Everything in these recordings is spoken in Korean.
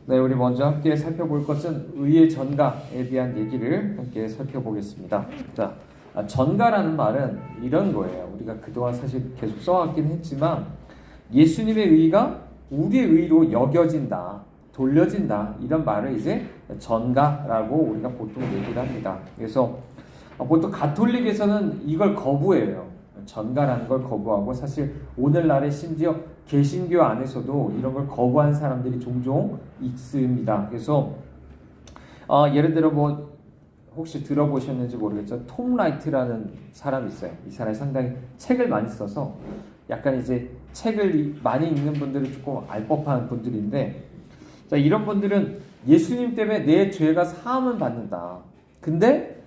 네, 우리 먼저 함께 살펴볼 것은 의의 전가에 대한 얘기를 함께 살펴보겠습니다. 자, 전가라는 말은 이런 거예요. 우리가 그동안 사실 계속 써왔긴 했지만 예수님의 의가 우리의 의로 여겨진다, 돌려진다 이런 말을 이제 전가라고 우리가 보통 얘기를 합니다. 그래서 보통 가톨릭에서는 이걸 거부해요. 전가라는 걸 거부하고 사실 오늘날에 심지어 개신교 안에서도 이런 걸 거부하는 사람들이 종종 있습니다. 그래서 예를 들어 뭐 혹시 들어보셨는지 모르겠죠. 톰 라이트라는 사람이 있어요. 이 사람이 상당히 책을 많이 써서 약간 이제 책을 많이 읽는 분들은 조금 알 법한 분들인데, 자, 이런 분들은 예수님 때문에 내 죄가 사함은 받는다. 근데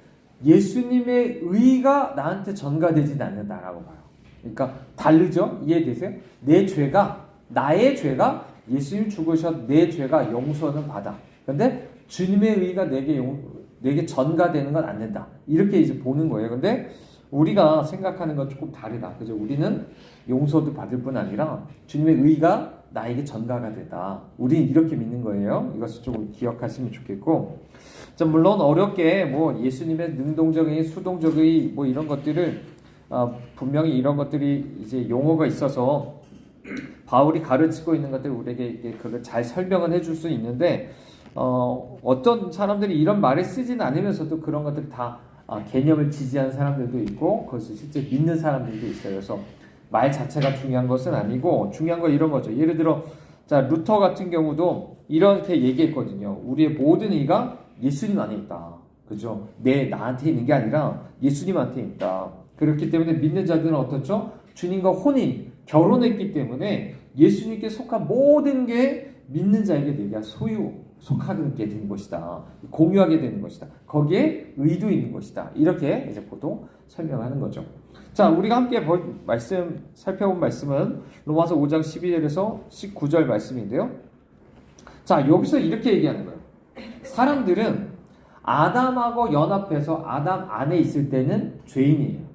예수님의 의가 나한테 전가되진 않는다라고 봐요. 그러니까 다르죠? 이해되세요? 나의 죄가 예수님 죽으셔 내 죄가 용서는 받아. 근데 주님의 의가 내게 전가되는 건 안 된다. 이렇게 이제 보는 거예요. 근데 우리가 생각하는 건 조금 다르다. 그죠? 우리는 용서도 받을 뿐 아니라 주님의 의가 나에게 전가가 된다. 우리는 이렇게 믿는 거예요. 이것을 좀 기억하시면 좋겠고. 자, 물론 어렵게 뭐 예수님의 능동적인 수동적의 뭐 이런 것들을 분명히 이런 것들이 이제 용어가 있어서 바울이 가르치고 있는 것들 우리에게 그걸 잘 설명을 해줄 수 있는데 어떤 사람들이 이런 말을 쓰진 않으면서도 그런 것들이 다 개념을 지지하는 사람들도 있고 그것을 실제 믿는 사람들도 있어요. 그래서 말 자체가 중요한 것은 아니고 중요한 건 이런 거죠. 예를 들어 자 루터 같은 경우도 이렇게 얘기했거든요. 우리의 모든 의가 예수님 안에 있다. 그죠? 나한테 있는 게 아니라 예수님한테 있다. 그렇기 때문에 믿는 자들은 어떻죠? 주님과 결혼했기 때문에 예수님께 속한 모든 게 믿는 자에게 내가 속하게 되는 것이다. 공유하게 되는 것이다. 거기에 의도 있는 것이다. 이렇게 이제 보통 설명하는 거죠. 자, 우리가 함께 살펴본 말씀은 로마서 5장 12절에서 19절 말씀인데요. 자, 여기서 이렇게 얘기하는 거예요. 사람들은 아담하고 연합해서 아담 안에 있을 때는 죄인이에요.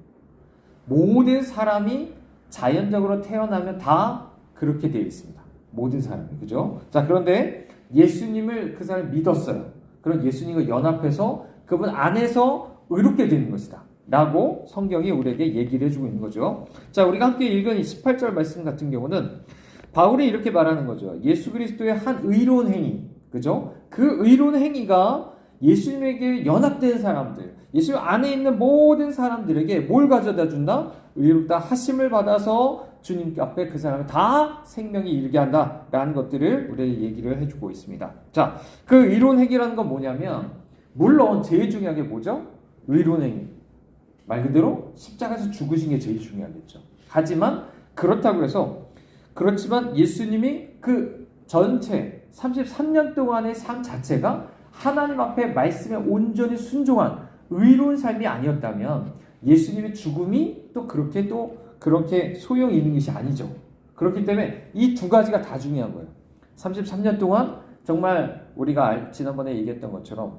모든 사람이 자연적으로 태어나면 다 그렇게 되어 있습니다. 모든 사람이. 그죠? 자, 그런데 예수님을 그 사람이 믿었어요. 그런 예수님과 연합해서 그분 안에서 의롭게 되는 것이다. 라고 성경이 우리에게 얘기를 해주고 있는 거죠. 자, 우리가 함께 읽은 18절 말씀 같은 경우는 바울이 이렇게 말하는 거죠. 예수 그리스도의 한 의로운 행위. 그죠? 그 의로운 행위가 예수님에게 연합된 사람들, 예수님 안에 있는 모든 사람들에게 뭘 가져다 준다? 의롭다 하심을 받아서 주님 앞에 그 사람을 다 생명이 이르게 한다라는 것들을 우리에게 얘기를 해주고 있습니다. 자, 그 의로운 행위라는 건 뭐냐면 물론 제일 중요한 게 뭐죠? 의로운 행위. 말 그대로 십자가에서 죽으신 게 제일 중요하겠죠. 하지만 그렇지만 예수님이 그 전체 33년 동안의 삶 자체가 하나님 앞에 말씀에 온전히 순종한 의로운 삶이 아니었다면 예수님의 죽음이 또 그렇게 소용이 있는 것이 아니죠. 그렇기 때문에 이 두 가지가 다 중요한 거예요. 33년 동안 정말 우리가 지난번에 얘기했던 것처럼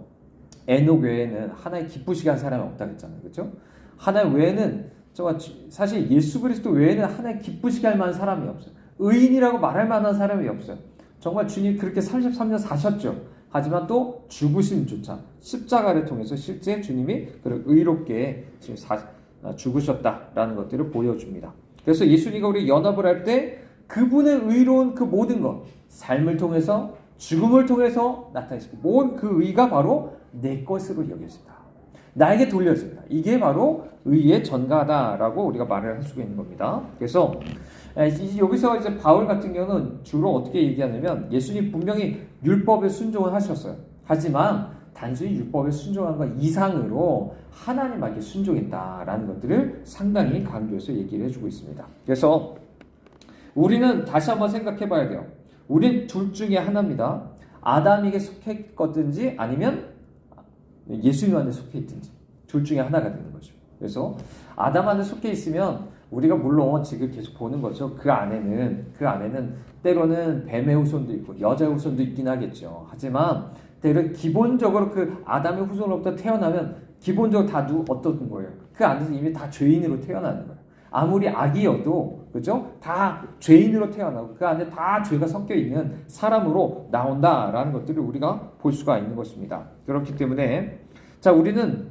에녹 외에는 하나님 기쁘시게 한 사람이 없다고 했잖아요. 그렇죠? 하나님 외에는 사실 예수 그리스도 외에는 하나님 기쁘시게 할 만한 사람이 없어요. 의인이라고 말할 만한 사람이 없어요. 정말 주님 그렇게 33년 사셨죠. 하지만 또 죽으심조차 십자가를 통해서 실제 주님이 의롭게 지금 죽으셨다라는 것들을 보여줍니다. 그래서 예수님과 우리 연합을 할 때 그분의 의로운 그 모든 것, 삶을 통해서 죽음을 통해서 나타내시고 모든 그 의가 바로 내 것으로 여겨진다. 나에게 돌려진다. 이게 바로 의의 전가다라고 우리가 말을 할 수가 있는 겁니다. 그래서 여기서 이제 바울 같은 경우는 주로 어떻게 얘기하냐면 예수님 분명히 율법에 순종을 하셨어요. 하지만 단순히 율법에 순종한 것 이상으로 하나님에게 순종했다라는 것들을 상당히 강조해서 얘기를 해주고 있습니다. 그래서 우리는 다시 한번 생각해 봐야 돼요. 우린 둘 중에 하나입니다. 아담에게 속했든지 아니면 예수님한테 속해 있든지 둘 중에 하나가 되는 거죠. 그래서 아담한테 속해 있으면 우리가 물론 지금 계속 보는 거죠. 그 안에는 때로는 뱀의 후손도 있고 여자의 후손도 있긴 하겠죠. 하지만 때로는 기본적으로 그 아담의 후손으로부터 태어나면 기본적으로 다 어떤 거예요? 그 안에서 이미 다 죄인으로 태어나는 거예요. 아무리 악이어도 그죠? 다 죄인으로 태어나고 그 안에 다 죄가 섞여 있는 사람으로 나온다라는 것들을 우리가 볼 수가 있는 것입니다. 그렇기 때문에 자, 우리는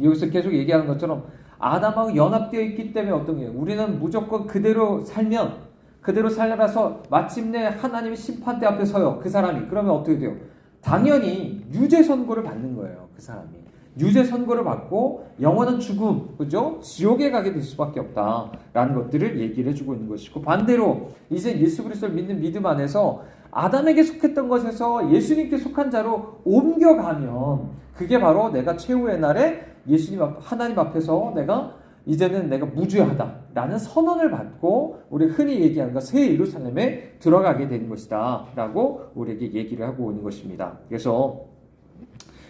여기서 계속 얘기하는 것처럼 아담하고 연합되어 있기 때문에 어떤 게 우리는 무조건 그대로 살면 그대로 살아서 마침내 하나님의 심판대 앞에 서요. 그 사람이. 그러면 어떻게 돼요? 당연히 유죄 선고를 받는 거예요. 그 사람이. 유죄 선고를 받고 영원한 죽음, 그죠? 지옥에 가게 될 수밖에 없다라는 것들을 얘기를 해주고 있는 것이고, 반대로 이제 예수 그리스도를 믿는 믿음 안에서 아담에게 속했던 것에서 예수님께 속한 자로 옮겨가면 그게 바로 내가 최후의 날에 예수님 하나님 앞에서 이제는 내가 무죄하다라는 선언을 받고 우리 흔히 얘기하는 것 새 예루살렘에 들어가게 되는 것이다 라고 우리에게 얘기를 하고 있는 것입니다. 그래서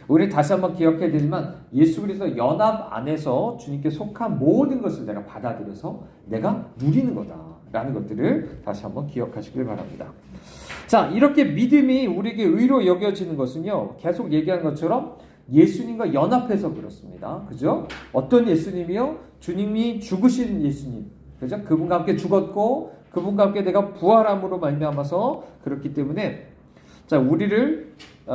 우리 다시 한번 기억해야 되지만 예수 그리스도 연합 안에서 주님께 속한 모든 것을 내가 받아들여서 내가 누리는 거다라는 것들을 다시 한번 기억하시길 바랍니다. 자, 이렇게 믿음이 우리에게 의로 여겨지는 것은요, 계속 얘기한 것처럼 예수님과 연합해서 그렇습니다. 그죠? 어떤 예수님이요? 주님이 죽으신 예수님. 그죠? 그분과 함께 죽었고 그분과 함께 내가 부활함으로 말미암아서 그렇기 때문에 자,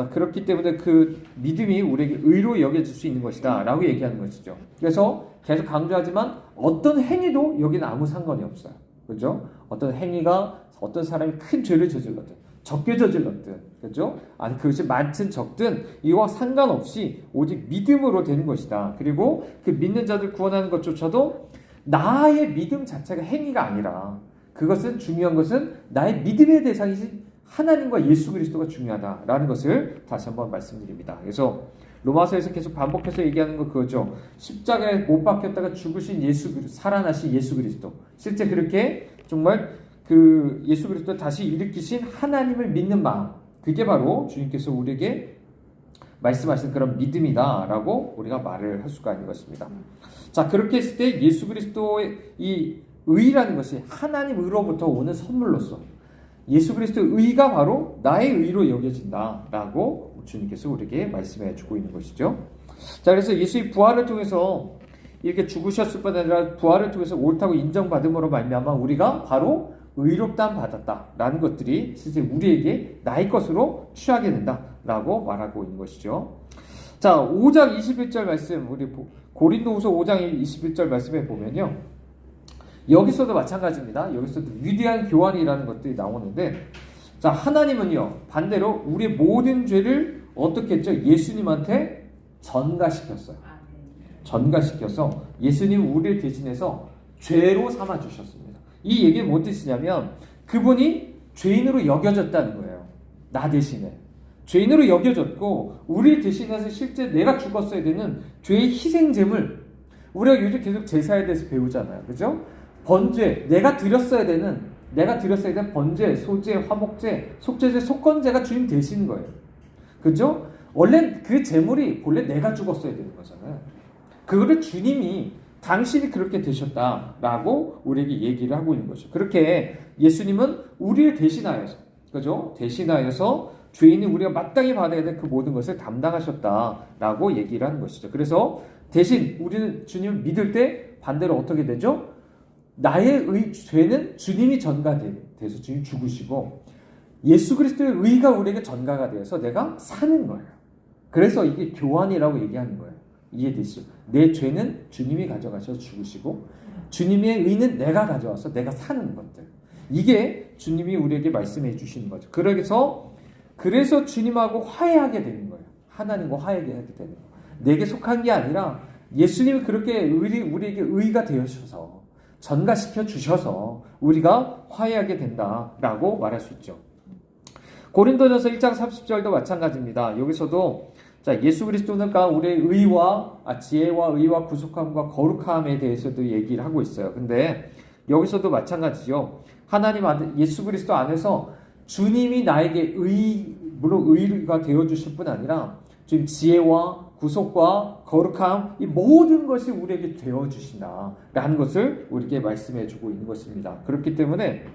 그렇기 때문에 그 믿음이 우리에게 의로 여겨질 수 있는 것이다 라고 얘기하는 것이죠. 그래서 계속 강조하지만 어떤 행위도 여기는 아무 상관이 없어요. 그죠? 어떤 행위가 어떤 사람이 큰 죄를 저질렀든 적게 저질렀든, 그죠? 아니, 그것이 많든 적든 이와 상관없이 오직 믿음으로 되는 것이다. 그리고 그 믿는 자들 구원하는 것조차도 나의 믿음 자체가 행위가 아니라 그것은 중요한 것은 나의 믿음의 대상이신 하나님과 예수 그리스도가 중요하다라는 것을 다시 한번 말씀드립니다. 그래서 로마서에서 계속 반복해서 얘기하는 거 그거죠. 십자가에 못 박혔다가 죽으신 살아나신 예수 그리스도. 실제 그렇게 정말 그 예수 그리스도 다시 일으키신 하나님을 믿는 마음, 그게 바로 주님께서 우리에게 말씀하신 그런 믿음이다라고 우리가 말을 할 수가 있는 것입니다. 자, 그렇게 했을 때 예수 그리스도의 이 의라는 것이 하나님 의로부터 오는 선물로서 예수 그리스도의 의가 바로 나의 의로 여겨진다라고 주님께서 우리에게 말씀해 주고 있는 것이죠. 자, 그래서 예수의 부활을 통해서 이렇게 죽으셨을 뿐 아니라 부활을 통해서 옳다고 인정받음으로 말미암아 우리가 바로 의롭다함 받았다라는 것들이 실제 우리에게 나의 것으로 취하게 된다라고 말하고 있는 것이죠. 자, 5장 21절 말씀, 우리 고린도후서 5장 21절 말씀에 보면요, 여기서도 마찬가지입니다. 여기서도 위대한 교환이라는 것들이 나오는데, 자, 하나님은요 반대로 우리의 모든 죄를 어떻게 했죠? 예수님한테 전가시켰어요. 전가시켜서 예수님 우리를 대신해서 죄로 삼아 주셨습니다. 이 얘기는 뭔 뜻이냐면 그분이 죄인으로 여겨졌다는 거예요. 나 대신에 죄인으로 여겨졌고 우리 대신해서 실제 내가 죽었어야 되는 죄의 희생제물, 우리가 요즘 계속 제사에 대해서 배우잖아요. 그죠? 번제, 내가 드렸어야 되는 번제, 소제, 화목제, 속죄제, 속건제가 주님 되시는 거예요. 그죠? 원래 그 제물이 본래 내가 죽었어야 되는 거잖아요. 그거를 주님이 당신이 그렇게 되셨다라고 우리에게 얘기를 하고 있는 거죠. 그렇게 예수님은 우리를 대신하여서, 그죠? 대신하여서 죄인이 우리가 마땅히 받아야 될 그 모든 것을 담당하셨다라고 얘기를 하는 것이죠. 그래서 대신 우리는 주님을 믿을 때 반대로 어떻게 되죠? 나의 죄는 주님이 전가돼서 주님 죽으시고 예수 그리스도의 의가 우리에게 전가가 되어서 내가 사는 거예요. 그래서 이게 교환이라고 얘기하는 거예요. 이해되시죠? 내 죄는 주님이 가져가셔서 죽으시고 주님의 의는 내가 가져와서 내가 사는 것들, 이게 주님이 우리에게 말씀해 주시는 거죠. 그래서 주님하고 화해하게 되는 거예요. 하나님과 화해하게 되는 거예요. 내게 속한 게 아니라 예수님이 그렇게 우리에게 의가 되어주셔서 전가시켜 주셔서 우리가 화해하게 된다라고 말할 수 있죠. 고린도전서 1장 30절도 마찬가지입니다. 여기서도 자, 예수 그리스도가 우리의 의와 지혜와 의와 구속함과 거룩함에 대해서도 얘기를 하고 있어요. 근데 여기서도 마찬가지죠. 하나님 아들 예수 그리스도 안에서 주님이 나에게 물론 의가 되어 주실 뿐 아니라 지금 지혜와 구속과 거룩함, 이 모든 것이 우리에게 되어 주신다라는 것을 우리에게 말씀해 주고 있는 것입니다. 그렇기 때문에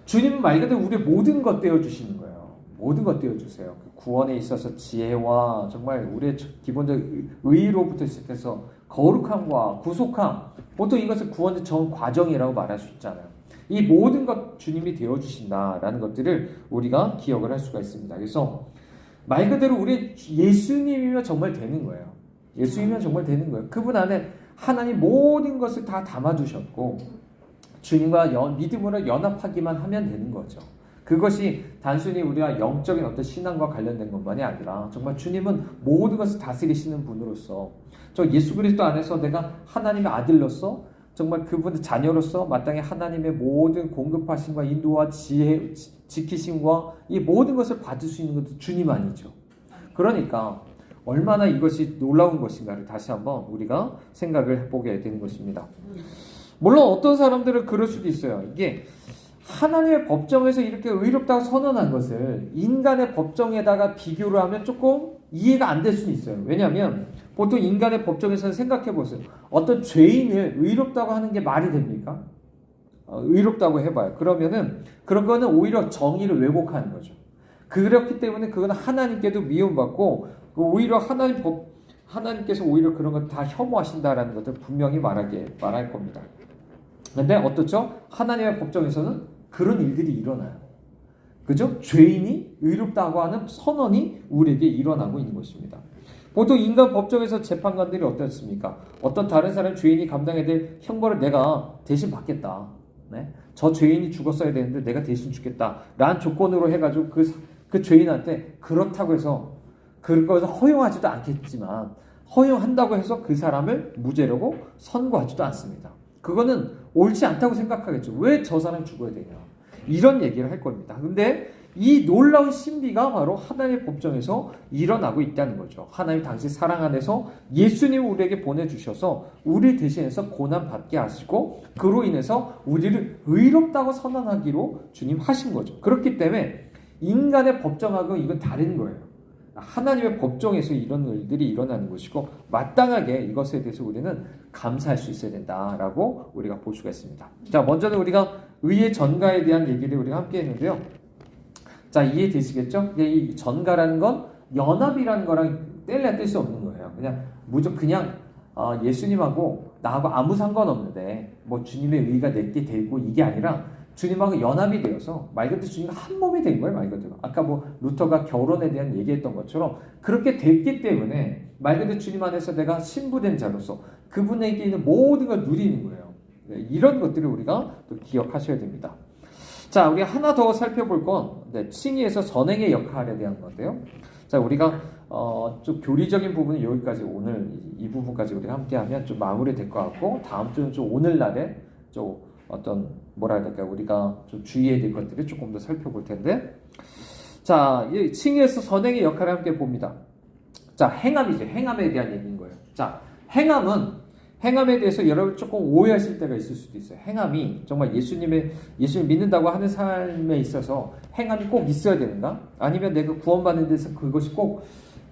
주님은 말 그대로 우리의 모든 것 되어 주시는 거예요. 모든 것 띄워주세요. 구원에 있어서 지혜와 정말 우리의 기본적 의로부터 시작해서 거룩함과 구속함, 보통 이것을 구원의 전 과정이라고 말할 수 있잖아요. 이 모든 것 주님이 되어주신다라는 것들을 우리가 기억을 할 수가 있습니다. 그래서 말 그대로 우리 예수님이면 정말 되는 거예요. 예수님이면 정말 되는 거예요. 그분 안에 하나님 모든 것을 다 담아두셨고 주님과 믿음으로 연합하기만 하면 되는 거죠. 그것이 단순히 우리가 영적인 어떤 신앙과 관련된 것만이 아니라 정말 주님은 모든 것을 다스리시는 분으로서 저 예수 그리스도 안에서 내가 하나님의 아들로서 정말 그분의 자녀로서 마땅히 하나님의 모든 공급하심과 인도와 지혜, 지키심과 이 모든 것을 받을 수 있는 것도 주님 아니죠. 그러니까 얼마나 이것이 놀라운 것인가를 다시 한번 우리가 생각을 해보게 되는 것입니다. 물론 어떤 사람들은 그럴 수도 있어요. 이게 하나님의 법정에서 이렇게 의롭다고 선언한 것을 인간의 법정에다가 비교를 하면 조금 이해가 안 될 수도 있어요. 왜냐하면 보통 인간의 법정에서는 생각해 보세요. 어떤 죄인을 의롭다고 하는 게 말이 됩니까? 의롭다고 해봐요. 그러면은 그런 거는 오히려 정의를 왜곡하는 거죠. 그렇기 때문에 그건 하나님께도 미움받고 오히려 하나님께서 오히려 그런 걸 다 혐오하신다라는 것을 분명히 말할 겁니다. 근데 어떻죠? 하나님의 법정에서는 그런 일들이 일어나요. 그죠? 죄인이 의롭다고 하는 선언이 우리에게 일어나고 있는 것입니다. 보통 인간 법정에서 재판관들이 어떻습니까? 어떤 다른 사람 죄인이 감당해야 될 형벌을 내가 대신 받겠다. 네? 저 죄인이 죽었어야 되는데 내가 대신 죽겠다. 라는 조건으로 해가지고 그 죄인한테 그렇다고 해서 그것을 허용하지도 않겠지만 허용한다고 해서 그 사람을 무죄라고 선고하지도 않습니다. 그거는 옳지 않다고 생각하겠죠. 왜 저 사람이 죽어야 되냐. 이런 얘기를 할 겁니다. 근데 이 놀라운 신비가 바로 하나님의 법정에서 일어나고 있다는 거죠. 하나님 당시 사랑 안에서 예수님을 우리에게 보내주셔서 우리 대신해서 고난받게 하시고 그로 인해서 우리를 의롭다고 선언하기로 주님 하신 거죠. 그렇기 때문에 인간의 법정하고 이건 다른 거예요. 하나님의 법정에서 이런 일들이 일어나는 것이고 마땅하게 이것에 대해서 우리는 감사할 수 있어야 된다라고 우리가 볼 수가 있습니다. 자, 먼저는 우리가 의의 전가에 대한 얘기를 우리가 함께 했는데요. 자, 이해되시겠죠? 이 전가라는 건 연합이라는 거랑 뗄래야 뗄 수 없는 거예요. 그냥 예수님하고 나하고 아무 상관없는데 뭐 주님의 의가 내게 되고 이게 아니라 주님하고 연합이 되어서 말 그대로 주님과 한 몸이 된 거예요. 말 그대로. 아까 뭐 루터가 결혼에 대한 얘기했던 것처럼 그렇게 됐기 때문에 말 그대로 주님 안에서 내가 신부된 자로서 그분에게 있는 모든 걸 누리는 거예요. 네, 이런 것들을 우리가 또 기억하셔야 됩니다. 자, 우리 하나 더 살펴볼 건 칭의에서 선행의 역할에 대한 건데요. 자, 우리가 좀 교리적인 부분은 여기까지 오늘 이 부분까지 우리가 함께하면 좀 마무리될 것 같고 다음 주는 좀 오늘날에 좀 어떤 뭐라 해야 될까 우리가 좀 주의해야 될 것들을 조금 더 살펴볼 텐데 자, 이 칭의에서 선행의 역할을 함께 봅니다. 자, 행함이죠. 행함에 대한 얘기인 거예요. 자, 행함에 대해서 여러분 조금 오해하실 때가 있을 수도 있어요. 행함이 정말 예수님을 믿는다고 하는 삶에 있어서 행함이 꼭 있어야 되는가? 아니면 내가 구원받는 데서 그것이 꼭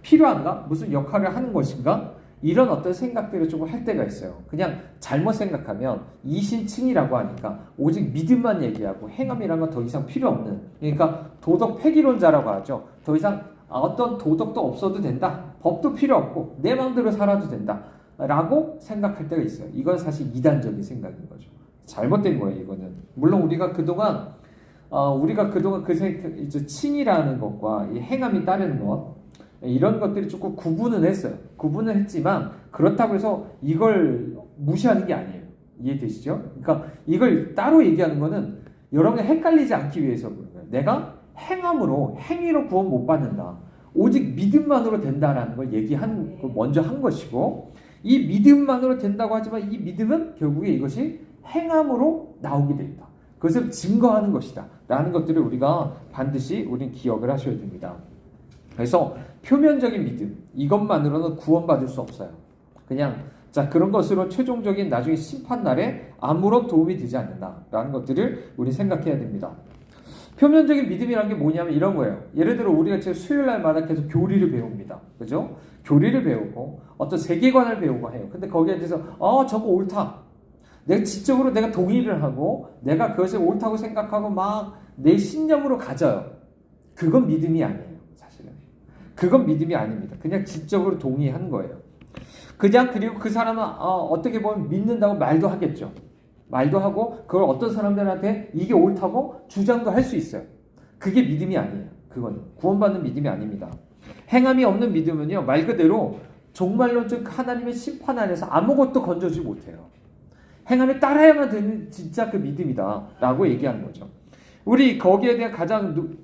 필요한가? 무슨 역할을 하는 것인가? 이런 어떤 생각들을 조금 할 때가 있어요. 그냥 잘못 생각하면 이신칭이라고 하니까 오직 믿음만 얘기하고 행함이란 건 더 이상 필요 없는, 그러니까 도덕 폐기론자라고 하죠. 더 이상 어떤 도덕도 없어도 된다. 법도 필요 없고 내 마음대로 살아도 된다. 라고 생각할 때가 있어요. 이건 사실 이단적인 생각인 거죠. 잘못된 거예요, 이거는. 물론 우리가 그동안 이제 칭이라는 것과 이 행함이 따르는 것, 이런 것들이 조금 구분은 했어요. 구분은 했지만 그렇다고 해서 이걸 무시하는 게 아니에요. 이해되시죠? 그러니까 이걸 따로 얘기하는 거는 여러분이 헷갈리지 않기 위해서 그런 거예요. 내가 행위로 구원 못 받는다. 오직 믿음만으로 된다라는 걸 먼저 한 것이고, 이 믿음만으로 된다고 하지만 이 믿음은 결국에 이것이 행함으로 나오게 됩니다. 그것을 증거하는 것이다. 라는 것들을 우리가 반드시 우린 기억을 하셔야 됩니다. 그래서 표면적인 믿음, 이것만으로는 구원받을 수 없어요. 그냥 그런 것으로 최종적인 나중에 심판날에 아무런 도움이 되지 않는다라는 것들을 우리 생각해야 됩니다. 표면적인 믿음이란 게 뭐냐면 이런 거예요. 예를 들어 우리가 지금 수요일날마다 계속 교리를 배웁니다. 그죠? 교리를 배우고 어떤 세계관을 배우고 해요. 근데 거기에 대해서 저거 옳다. 내가 지적으로 내가 동의를 하고 내가 그것을 옳다고 생각하고 막 내 신념으로 가져요. 그건 믿음이 아니에요. 사실은. 그건 믿음이 아닙니다. 그냥 지적으로 동의한 거예요. 그냥 그리고 그 사람은 어떻게 보면 믿는다고 말도 하겠죠. 말도 하고 그걸 어떤 사람들한테 이게 옳다고 주장도 할 수 있어요. 그게 믿음이 아니에요. 그거는 구원받는 믿음이 아닙니다. 행함이 없는 믿음은요, 말 그대로 종말론적 하나님의 심판 안에서 아무것도 건져주지 못해요. 행함에 따라야만 되는 진짜 그 믿음이다 라고 얘기하는 거죠. 우리 거기에 대한 가장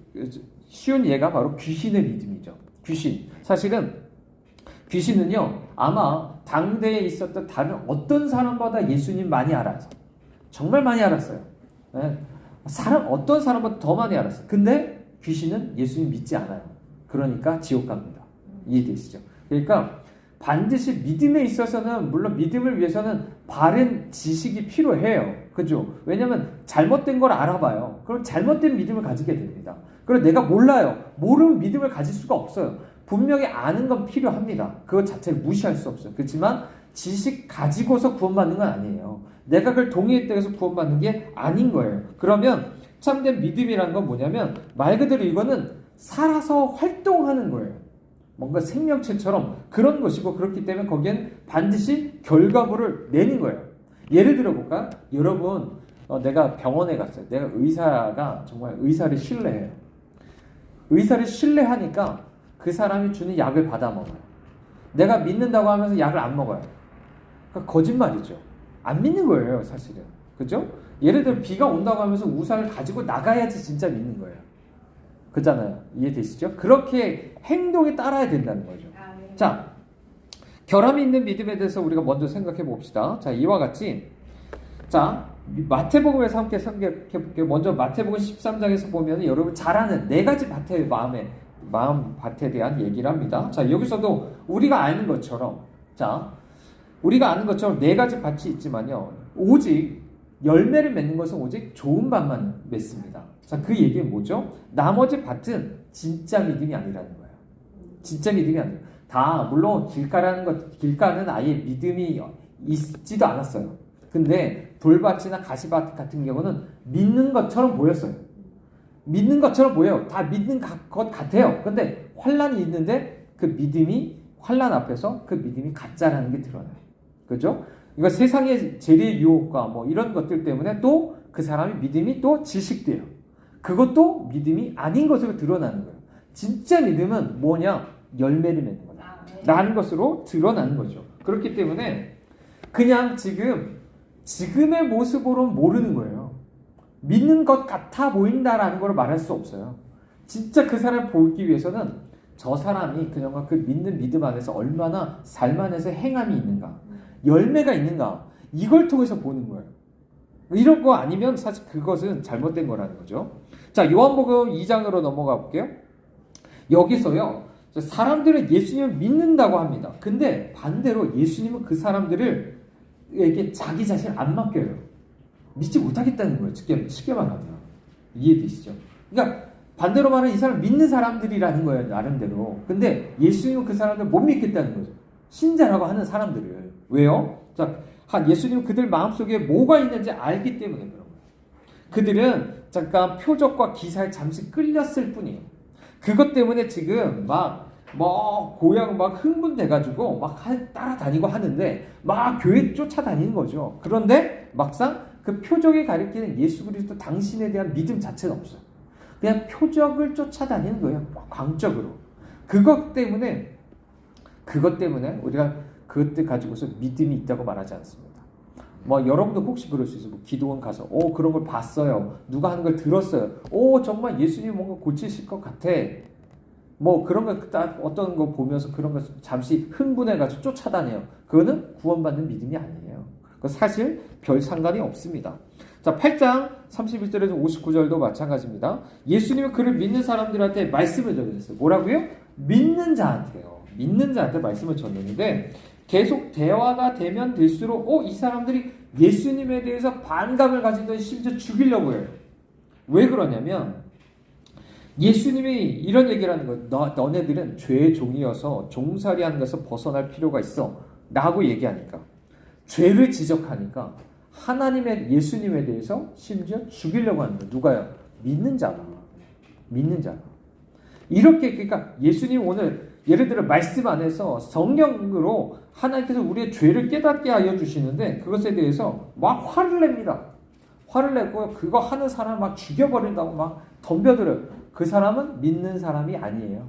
쉬운 예가 바로 귀신의 믿음이죠. 귀신. 사실은 귀신은요, 아마 당대에 있었던 다른 어떤 사람보다 예수님 많이 알아서 정말 많이 알았어요. 네. 어떤 사람보다 더 많이 알았어요. 근데 귀신은 예수님 믿지 않아요. 그러니까 지옥 갑니다. 이해되시죠? 그러니까 반드시 믿음에 있어서는, 물론 믿음을 위해서는 바른 지식이 필요해요. 그죠? 왜냐면 잘못된 걸 알아봐요. 그럼 잘못된 믿음을 가지게 됩니다. 그리고 내가 몰라요. 모르면 믿음을 가질 수가 없어요. 분명히 아는 건 필요합니다. 그것 자체를 무시할 수 없어요. 그렇지만 지식 가지고서 구원받는 건 아니에요. 내가 그걸 동의했다고 해서 구원받는 게 아닌 거예요. 그러면 참된 믿음이라는 건 뭐냐면 말 그대로 이거는 살아서 활동하는 거예요. 뭔가 생명체처럼 그런 것이고, 그렇기 때문에 거기엔 반드시 결과물을 내는 거예요. 예를 들어 볼까? 여러분, 내가 병원에 갔어요. 내가 의사가 정말 의사를 신뢰해요. 의사를 신뢰하니까 그 사람이 주는 약을 받아 먹어요. 내가 믿는다고 하면서 약을 안 먹어요. 그러니까 거짓말이죠. 안 믿는 거예요, 사실은. 그죠? 예를 들어 비가 온다고 하면서 우산을 가지고 나가야지 진짜 믿는 거예요. 그잖아요. 이해되시죠? 그렇게 행동에 따라야 된다는 거죠. 자, 결함이 있는 믿음에 대해서 우리가 먼저 생각해 봅시다. 자, 이와 같이, 자, 마태복음에서 함께 생각해 볼게요. 먼저 마태복음 13장에서 보면 여러분 잘 아는 네 가지 밭의 마음 밭에 대한 얘기를 합니다. 자, 여기서도 우리가 아는 것처럼, 자, 우리가 아는 것처럼 네 가지 밭이 있지만요, 오직 열매를 맺는 것은 오직 좋은 밭만 맺습니다. 자, 그 얘기는 뭐죠? 나머지 밭은 진짜 믿음이 아니라는 거예요. 진짜 믿음이 아니에요. 다 물론 길가는 아예 믿음이 있지도 않았어요. 근데 돌밭이나 가시밭 같은 경우는 믿는 것처럼 보였어요. 믿는 것처럼 보여요. 다 믿는 것 같아요. 근데 환란이 있는데 그 믿음이, 환란 앞에서 그 믿음이 가짜라는 게 드러나요. 그죠? 이거 세상의 재리의 유혹과 뭐 이런 것들 때문에 또 그 사람의 믿음이 또 질식돼요. 그것도 믿음이 아닌 것으로 드러나는 거예요. 진짜 믿음은 뭐냐? 열매를 맺는 거다. 라는 것으로 드러나는 거죠. 그렇기 때문에 그냥 지금의 모습으로는 모르는 거예요. 믿는 것 같아 보인다라는 걸 말할 수 없어요. 진짜 그 사람을 보기 위해서는 저 사람이 그녀가 그 믿는 믿음 안에서 얼마나 삶 안에서 행함이 있는가, 열매가 있는가, 이걸 통해서 보는 거예요. 이런 거 아니면 사실 그것은 잘못된 거라는 거죠. 자, 요한복음 2장으로 넘어가 볼게요. 여기서요, 사람들은 예수님을 믿는다고 합니다. 근데 반대로 예수님은 그 사람들에게 자기 자신을 안 맡겨요. 믿지 못하겠다는 거예요. 쉽게 말하면. 이해되시죠? 그러니까 반대로 말하면 이 사람 믿는 사람들이라는 거예요, 나름대로. 근데 예수님은 그 사람들 못 믿겠다는 거죠. 신자라고 하는 사람들을. 왜요? 자, 예수님은 그들 마음속에 뭐가 있는지 알기 때문에 그런 거예요. 그들은 잠깐 표적과 기사에 잠시 끌렸을 뿐이에요. 그것 때문에 지금 고향 흥분돼가지고 따라다니고 하는데 교회 쫓아다니는 거죠. 그런데 막상 그 표적이 가리키는 예수 그리스도 당신에 대한 믿음 자체는 없어요. 그냥 표적을 쫓아다니는 거예요. 광적으로. 그것 때문에 우리가 그것들 가지고서 믿음이 있다고 말하지 않습니다. 여러분도 혹시 그럴 수 있어요. 기도원 가서 그런 걸 봤어요. 누가 하는 걸 들었어요. 정말 예수님이 뭔가 고치실 것 같아. 그런 거 어떤 거 보면서 그런 거 잠시 흥분해가지고 쫓아다녀요. 그거는 구원받는 믿음이 아니에요. 사실 별 상관이 없습니다. 자, 8장 31절에서 59절도 마찬가지입니다. 예수님은 그를 믿는 사람들한테 말씀을 전했어요. 뭐라고요? 믿는 자한테 말씀을 전했는데 계속 대화가 되면 될수록 이 사람들이 예수님에 대해서 반감을 가지더니 심지어 죽이려고 해요. 왜 그러냐면 예수님이 이런 얘기를 하는 거예요. 너네들은 죄의 종이어서 종살이 하는 것에서 벗어날 필요가 있어 라고 얘기하니까, 죄를 지적하니까 예수님에 대해서 심지어 죽이려고 하는 거예요. 누가요? 믿는 자가. 이렇게 그러니까 예수님 오늘 예를 들어 말씀 안에서 성령으로 하나님께서 우리의 죄를 깨닫게 하여 주시는데 그것에 대해서 막 화를 냅니다. 화를 내고 그거 하는 사람 막 죽여버린다고 막 덤벼들어요. 그 사람은 믿는 사람이 아니에요.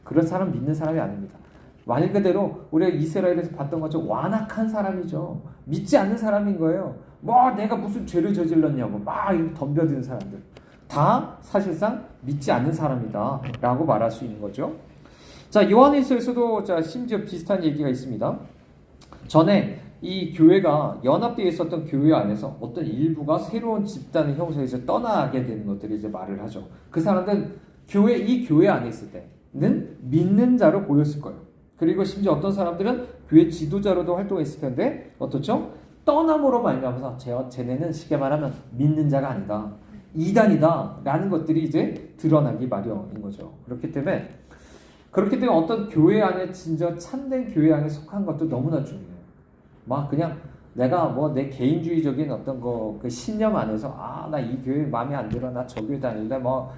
그런 사람 믿는 사람이 아닙니다. 말 그대로 우리가 이스라엘에서 봤던 것처럼 완악한 사람이죠. 믿지 않는 사람인 거예요. 뭐 내가 무슨 죄를 저질렀냐고 막 덤벼드는 사람들. 다 사실상 믿지 않는 사람이다 라고 말할 수 있는 거죠. 자, 요한일서에서도 자 심지어 비슷한 얘기가 있습니다. 전에 이 교회가 연합되어 있었던 교회 안에서 어떤 일부가 새로운 집단을 형성해서 떠나게 되는 것들을 이제 말을 하죠. 그 사람들은 이 교회 안에 있을 때는 믿는 자로 보였을 거예요. 그리고 심지어 어떤 사람들은 교회 지도자로도 활동했을 텐데 어떻죠? 떠남으로 말미암아서 쟤네는 쉽게 말하면 믿는 자가 아니다. 이단이다 라는 것들이 이제 드러나기 마련인 거죠. 그렇기 때문에 어떤 교회 안에 진짜 참된 교회 안에 속한 것도 너무나 중요해요. 막 그냥 내가 뭐 내 개인주의적인 어떤 그 신념 안에서 나 이 교회 마음에 안 들어 나 저 교회 다닐래 뭐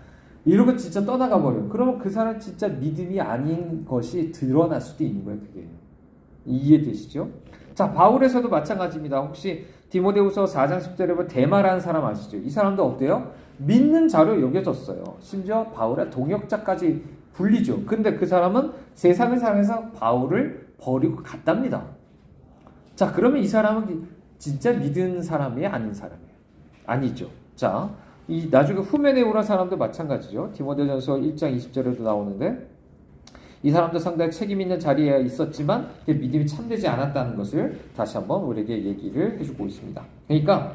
이러고 진짜 떠나가 버려요. 그러면 그 사람 진짜 믿음이 아닌 것이 드러날 수도 있는 거예요. 그게 이해되시죠? 자, 바울에서도 마찬가지입니다. 혹시 디모데후서 4장 10절에 보면 데마라는 사람 아시죠? 이 사람도 어때요? 믿는 자로 여겨졌어요. 심지어 바울의 동역자까지 불리죠. 근데 그 사람은 세상을 살면서 바울을 버리고 갔답니다. 자, 그러면 이 사람은 진짜 믿은 사람이에요? 아닌 사람이에요? 아니죠. 자, 이 나중에 후메네오라는 사람도 마찬가지죠. 디모데전서 1장 20절에도 나오는데 이 사람도 상당히 책임 있는 자리에 있었지만 믿음이 참되지 않았다는 것을 다시 한번 우리에게 얘기를 해주고 있습니다. 그러니까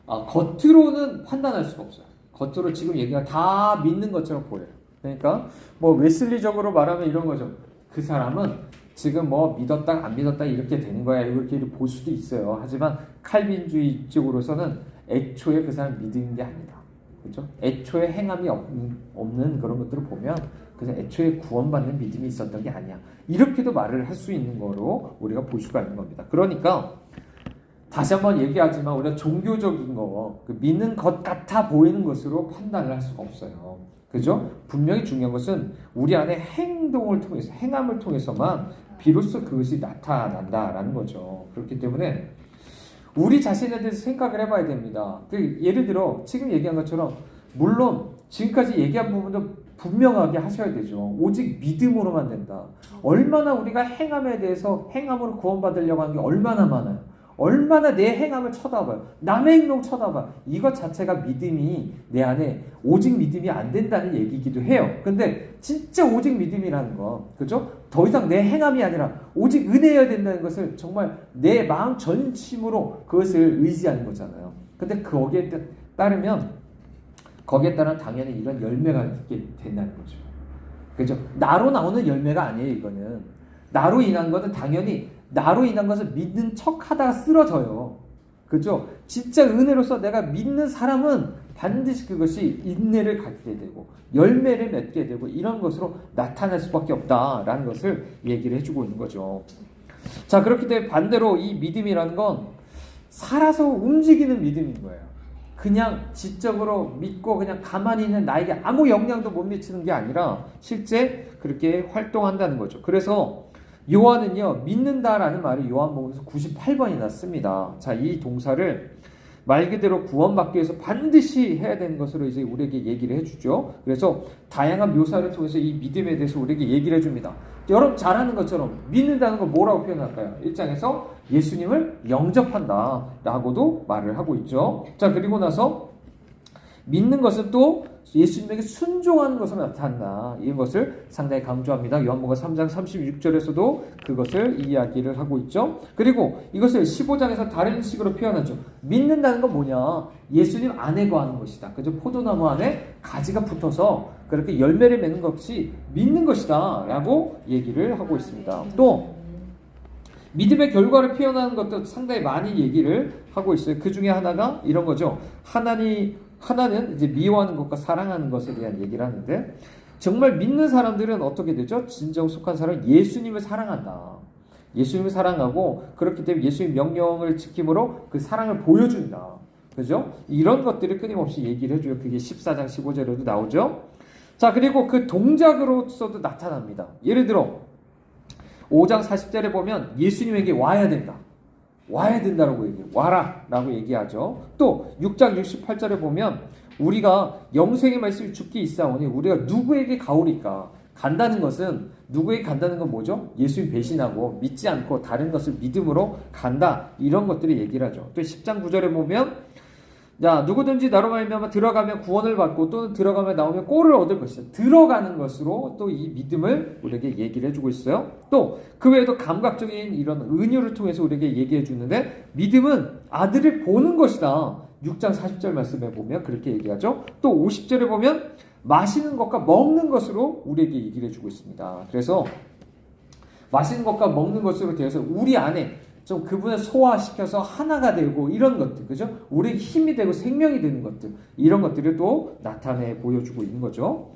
겉으로는 판단할 수가 없어요. 겉으로 지금 얘기가 다 믿는 것처럼 보여요. 그러니까 뭐 웨슬리적으로 말하면 이런 거죠. 그 사람은 지금 뭐 믿었다 안 믿었다 이렇게 되는 거야 이렇게 볼 수도 있어요. 하지만 칼빈주의 쪽으로서는 애초에 그 사람 믿은 게 아니다. 그렇죠? 애초에 행함이 없는 그런 것들을 보면 그래서 애초에 구원받는 믿음이 있었던 게 아니야. 이렇게도 말을 할 수 있는 거로 우리가 볼 수가 있는 겁니다. 그러니까 다시 한번 얘기하지만 우리가 종교적인 거, 믿는 것 같아 보이는 것으로 판단을 할 수가 없어요. 그죠? 분명히 중요한 것은 우리 안에 행동을 통해서, 행함을 통해서만 비로소 그것이 나타난다라는 거죠. 그렇기 때문에 우리 자신에 대해서 생각을 해봐야 됩니다. 예를 들어 지금 얘기한 것처럼 물론 지금까지 얘기한 부분도 분명하게 하셔야 되죠. 오직 믿음으로만 된다. 얼마나 우리가 행함에 대해서 행함으로 구원받으려고 하는 게 얼마나 많아요. 얼마나 내 행함을 쳐다봐요. 남의 행동 쳐다봐. 이것 자체가 믿음이 내 안에 오직 믿음이 안 된다는 얘기이기도 해요. 근데 진짜 오직 믿음이라는 거, 그죠? 더 이상 내 행함이 아니라 오직 은혜여야 된다는 것을 정말 내 마음 전심으로 그것을 의지하는 거잖아요. 근데 거기에 따르면 거기에 따라 당연히 이런 열매가 있게 된다는 거죠. 그죠? 나로 나오는 열매가 아니에요, 이거는. 나로 인한 것은 당연히 나로 인한 것을 믿는 척 하다가 쓰러져요. 그죠? 진짜 은혜로서 내가 믿는 사람은 반드시 그것이 인내를 갖게 되고 열매를 맺게 되고 이런 것으로 나타날 수밖에 없다라는 것을 얘기를 해주고 있는 거죠. 자, 그렇기 때문에 반대로 이 믿음이라는 건 살아서 움직이는 믿음인 거예요. 그냥 지적으로 믿고 그냥 가만히 있는 나에게 아무 영향도 못 미치는 게 아니라 실제 그렇게 활동한다는 거죠. 그래서 요한은요, 믿는다라는 말을 요한복음에서 98번이나 씁니다. 자, 이 동사를 말 그대로 구원받기 위해서 반드시 해야 되는 것으로 이제 우리에게 얘기를 해주죠. 그래서 다양한 묘사를 통해서 이 믿음에 대해서 우리에게 얘기를 해줍니다. 여러분 잘 아는 것처럼 믿는다는 걸 뭐라고 표현할까요? 1장에서 예수님을 영접한다 라고도 말을 하고 있죠. 자, 그리고 나서 믿는 것은 또 예수님에게 순종하는 것으로 나타난다. 이것을 상당히 강조합니다. 요한복음 3장 36절에서도 그것을 이야기를 하고 있죠. 그리고 이것을 15장에서 다른 식으로 표현하죠. 믿는다는 건 뭐냐? 예수님 안에 거하는 것이다. 그죠? 포도나무 안에 가지가 붙어서 그렇게 열매를 맺는 것이 믿는 것이다. 라고 얘기를 하고 있습니다. 또 믿음의 결과를 표현하는 것도 상당히 많이 얘기를 하고 있어요. 그 중에 하나가 이런 거죠. 하나는 이제 미워하는 것과 사랑하는 것에 대한 얘기를 하는데 정말 믿는 사람들은 어떻게 되죠? 진정 속한 사람은 예수님을 사랑한다. 예수님을 사랑하고 그렇기 때문에 예수님 명령을 지킴으로 그 사랑을 보여준다. 그죠? 이런 것들을 끊임없이 얘기를 해줘요. 그게 14장 15절에도 나오죠. 자, 그리고 그 동작으로서도 나타납니다. 예를 들어 5장 40절에 보면 예수님에게 와야 된다. 와야 된다라고 얘기해요. 와라 라고 얘기하죠. 또 6장 68절에 보면 우리가 영생의 말씀이 죽게 있사오니 우리가 누구에게 가오리까? 간다는 것은, 누구에게 간다는 건 뭐죠? 예수님 배신하고 믿지 않고 다른 것을 믿음으로 간다, 이런 것들을 얘기를 하죠. 또 10장 9절에 보면 자, 누구든지 나로 말미암아 들어가면 구원을 받고 또는 들어가면 나오면 꼴을 얻을 것이다. 들어가는 것으로 또 이 믿음을 우리에게 얘기를 해주고 있어요. 또 그 외에도 감각적인 이런 은유를 통해서 우리에게 얘기해 주는데, 믿음은 아들을 보는 것이다. 6장 40절 말씀에 보면 그렇게 얘기하죠. 또 50절에 보면 마시는 것과 먹는 것으로 우리에게 얘기를 해주고 있습니다. 그래서 마시는 것과 먹는 것으로 되어서 우리 안에 좀 그분을 소화시켜서 하나가 되고 이런 것들, 그죠? 우리에게 힘이 되고 생명이 되는 것들, 이런 것들을 또 나타내 보여주고 있는 거죠.